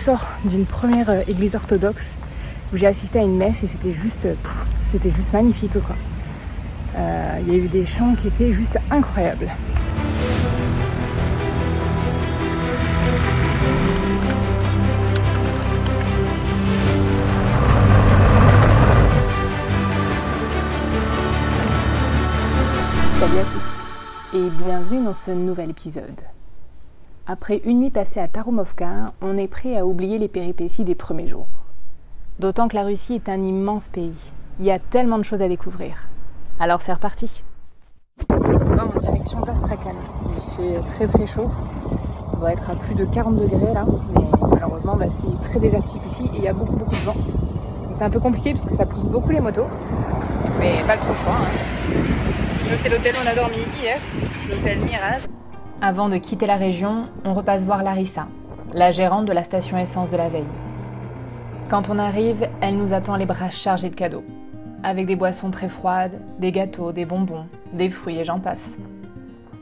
sors d'une première église orthodoxe où j'ai assisté à une messe et c'était juste magnifique quoi. Il y a eu des chants qui étaient juste incroyables. Salut à tous et bienvenue dans ce nouvel épisode. Après une nuit passée à Taroumovka, on est prêt à oublier les péripéties des premiers jours. D'autant que la Russie est un immense pays. Il y a tellement de choses à découvrir. Alors c'est reparti. On va en direction d'Astrakhan. Il fait très très chaud. On doit être à plus de 40 degrés là. Mais malheureusement c'est très désertique ici et il y a beaucoup de vent. Donc c'est un peu compliqué parce que ça pousse beaucoup les motos. Mais pas trop choix. Ça c'est l'hôtel où on a dormi hier, l'hôtel Mirage. Avant de quitter la région, on repasse voir Larissa, la gérante de la station essence de la veille. Quand on arrive, elle nous attend les bras chargés de cadeaux, avec des boissons très froides, des gâteaux, des bonbons, des fruits et j'en passe.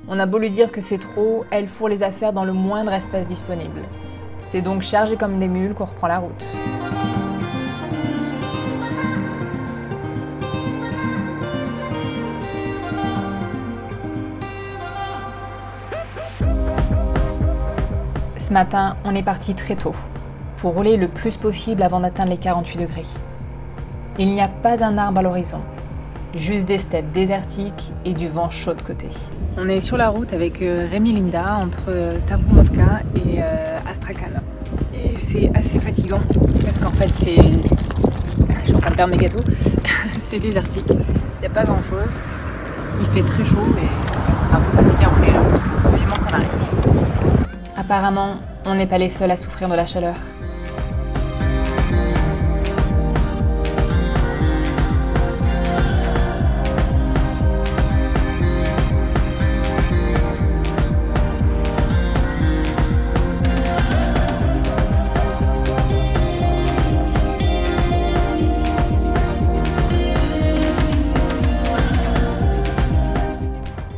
On a beau lui dire que c'est trop, elle fourre les affaires dans le moindre espace disponible. C'est donc chargé comme des mules qu'on reprend la route. Ce matin, on est parti très tôt, pour rouler le plus possible avant d'atteindre les 48 degrés. Il n'y a pas un arbre à l'horizon, juste des steppes désertiques et du vent chaud de côté. On est sur la route avec Rémi Linda entre Taroumovka et Astrakhan. Et c'est assez fatigant, parce qu'en fait je suis en train de perdre mes gâteaux, c'est désertique, il n'y a pas grand chose, il fait très chaud mais c'est un peu compliqué à rouler là, vivement qu'on arrive. Apparemment, on n'est pas les seuls à souffrir de la chaleur.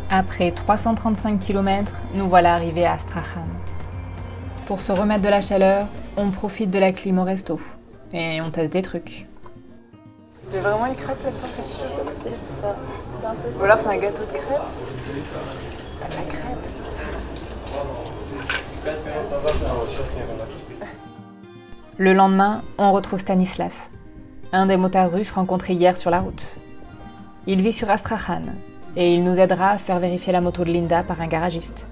Après 335 km, nous voilà arrivés à Astrakhan. Pour se remettre de la chaleur, on profite de la clim au resto et on teste des trucs. Il y a vraiment une crêpe là-dedans, t'es sûre? Ou alors c'est un gâteau de crêpe? C'est pas de la crêpe. Le lendemain, on retrouve Stanislas, un des motards russes rencontrés hier sur la route. Il vit sur Astrakhan et il nous aidera à faire vérifier la moto de Linda par un garagiste.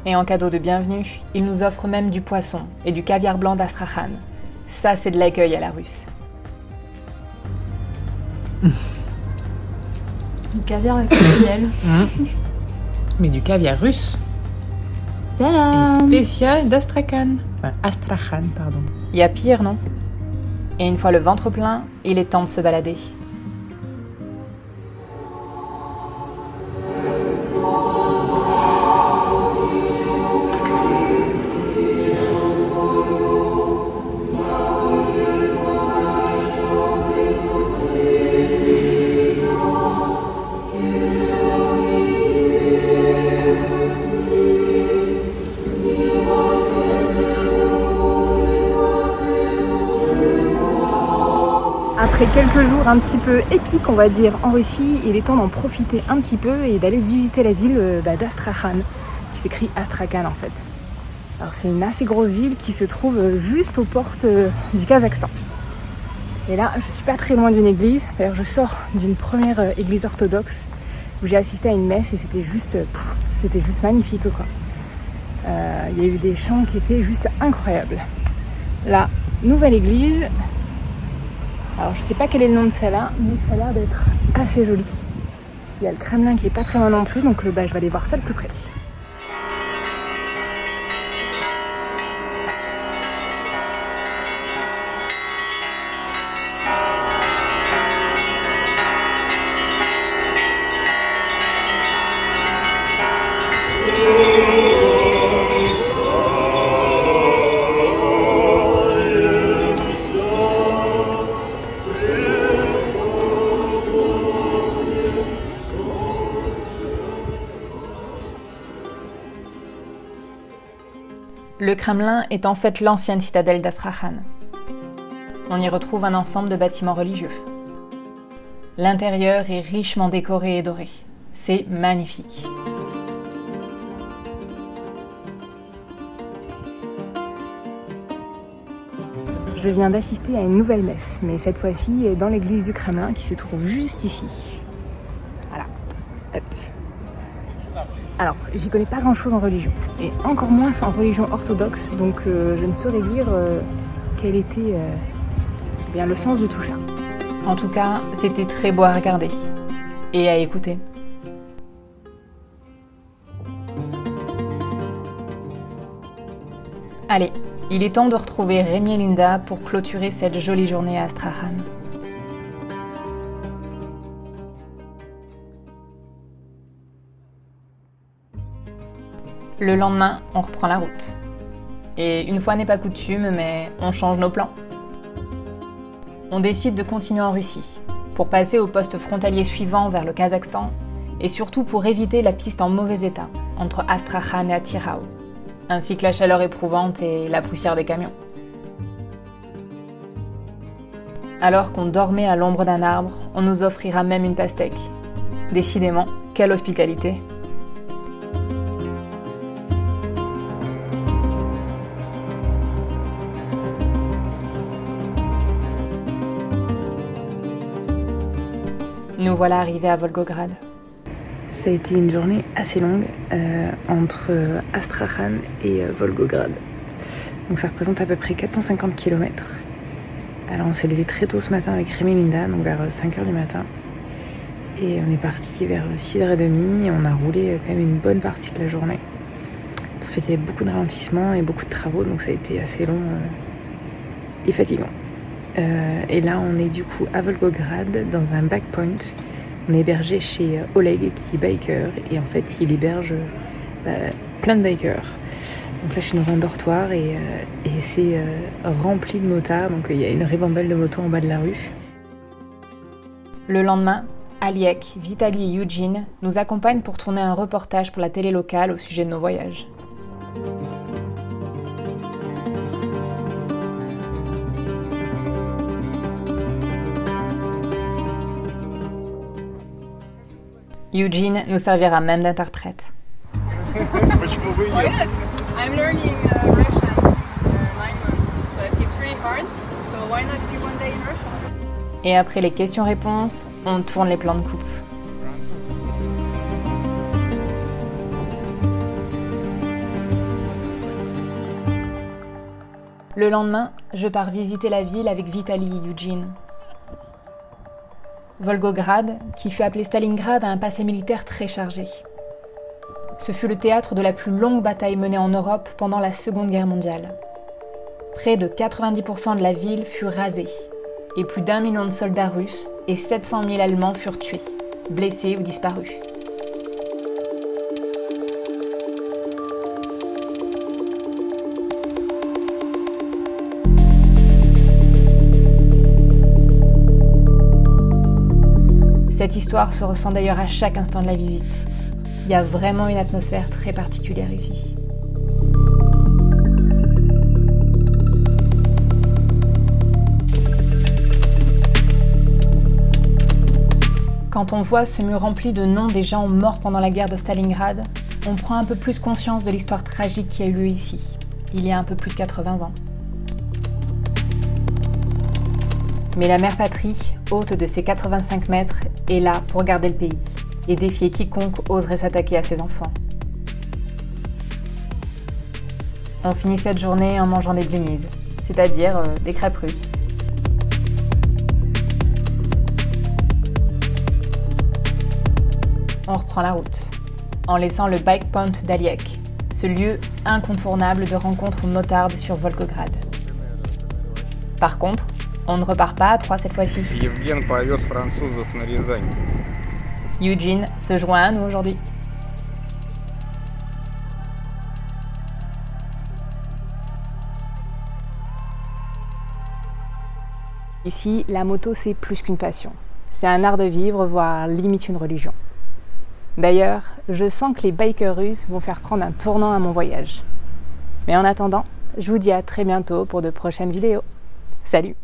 Et en cadeau de bienvenue, il nous offre même du poisson et du caviar blanc d'Astrakhan. Ça, c'est de l'accueil à la russe. Du caviar exceptionnel. Mais du caviar russe. Salam. Et spécial d'Astrakhan. Enfin, Astrakhan, pardon. Il y a pire, non? Et une fois le ventre plein, il est temps de se balader. Après quelques jours un petit peu épiques, on va dire, en Russie, il est temps d'en profiter un petit peu et d'aller visiter la ville d'Astrakhan, qui s'écrit Astrakhan en fait. Alors c'est une assez grosse ville qui se trouve juste aux portes du Kazakhstan. Et là, je suis pas très loin d'une église. D'ailleurs, je sors d'une première église orthodoxe où j'ai assisté à une messe et c'était juste magnifique quoi. Il y a eu des chants qui étaient juste incroyables. La nouvelle église. Alors je sais pas quel est le nom de celle-là, mais ça a l'air d'être assez joli. Il y a le Kremlin qui est pas très loin non plus, donc je vais aller voir ça de plus près. Le Kremlin est en fait l'ancienne citadelle d'Astrakhan. On y retrouve un ensemble de bâtiments religieux. L'intérieur est richement décoré et doré. C'est magnifique. Je viens d'assister à une nouvelle messe, mais cette fois-ci dans l'église du Kremlin qui se trouve juste ici. Voilà. Hop. Alors, j'y connais pas grand-chose en religion, et encore moins en religion orthodoxe, donc je ne saurais dire quel était bien le sens de tout ça. En tout cas, c'était très beau à regarder et à écouter. Allez, il est temps de retrouver Rémi et Linda pour clôturer cette jolie journée à Astrakhan. Le lendemain, on reprend la route. Et une fois n'est pas coutume, mais on change nos plans. On décide de continuer en Russie, pour passer au poste frontalier suivant vers le Kazakhstan, et surtout pour éviter la piste en mauvais état, entre Astrakhan et Atirau, ainsi que la chaleur éprouvante et la poussière des camions. Alors qu'on dormait à l'ombre d'un arbre, on nous offrira même une pastèque. Décidément, quelle hospitalité! Nous voilà arrivés à Volgograd. Ça a été une journée assez longue entre Astrakhan et Volgograd. Donc ça représente à peu près 450 km. Alors on s'est levé très tôt ce matin avec Rémi et Linda, donc vers 5h du matin. Et on est parti vers 6h30 et on a roulé quand même une bonne partie de la journée. En fait, il y avait beaucoup de ralentissements et beaucoup de travaux, donc ça a été assez long et fatigant. Et là, on est du coup à Volgograd, dans un backpoint. On est hébergé chez Oleg, qui est biker, et en fait, il héberge plein de bikers. Donc là, je suis dans un dortoir et c'est rempli de motards, donc il y a une ribambelle de motos en bas de la rue. Le lendemain, Aliek, Vitali et Eugene nous accompagnent pour tourner un reportage pour la télé locale au sujet de nos voyages. Eugene nous servira même d'interprète. I'm learning Russian since 9 months, but it's really hard. So why not be one day in Russia? Et après les questions-réponses, on tourne les plans de coupe. Le lendemain, je pars visiter la ville avec Vitali et Eugene. Volgograd, qui fut appelé Stalingrad, a un passé militaire très chargé. Ce fut le théâtre de la plus longue bataille menée en Europe pendant la Seconde Guerre mondiale. Près de 90% de la ville fut rasée, et plus d'1 million de soldats russes et 700 000 Allemands furent tués, blessés ou disparus. Cette histoire se ressent d'ailleurs à chaque instant de la visite. Il y a vraiment une atmosphère très particulière ici. Quand on voit ce mur rempli de noms des gens morts pendant la guerre de Stalingrad, on prend un peu plus conscience de l'histoire tragique qui a eu lieu ici, il y a un peu plus de 80 ans. Mais la mère patrie, haute de ses 85 mètres, est là pour garder le pays et défier quiconque oserait s'attaquer à ses enfants. On finit cette journée en mangeant des blinis, c'est-à-dire des crêpes russes. On reprend la route, en laissant le bike point d'Aliek, ce lieu incontournable de rencontres motardes sur Volgograd. Par contre, on ne repart pas à 3 cette fois-ci. Eugene se joint à nous aujourd'hui. Ici, la moto, c'est plus qu'une passion. C'est un art de vivre, voire limite une religion. D'ailleurs, je sens que les bikers russes vont faire prendre un tournant à mon voyage. Mais en attendant, je vous dis à très bientôt pour de prochaines vidéos. Salut!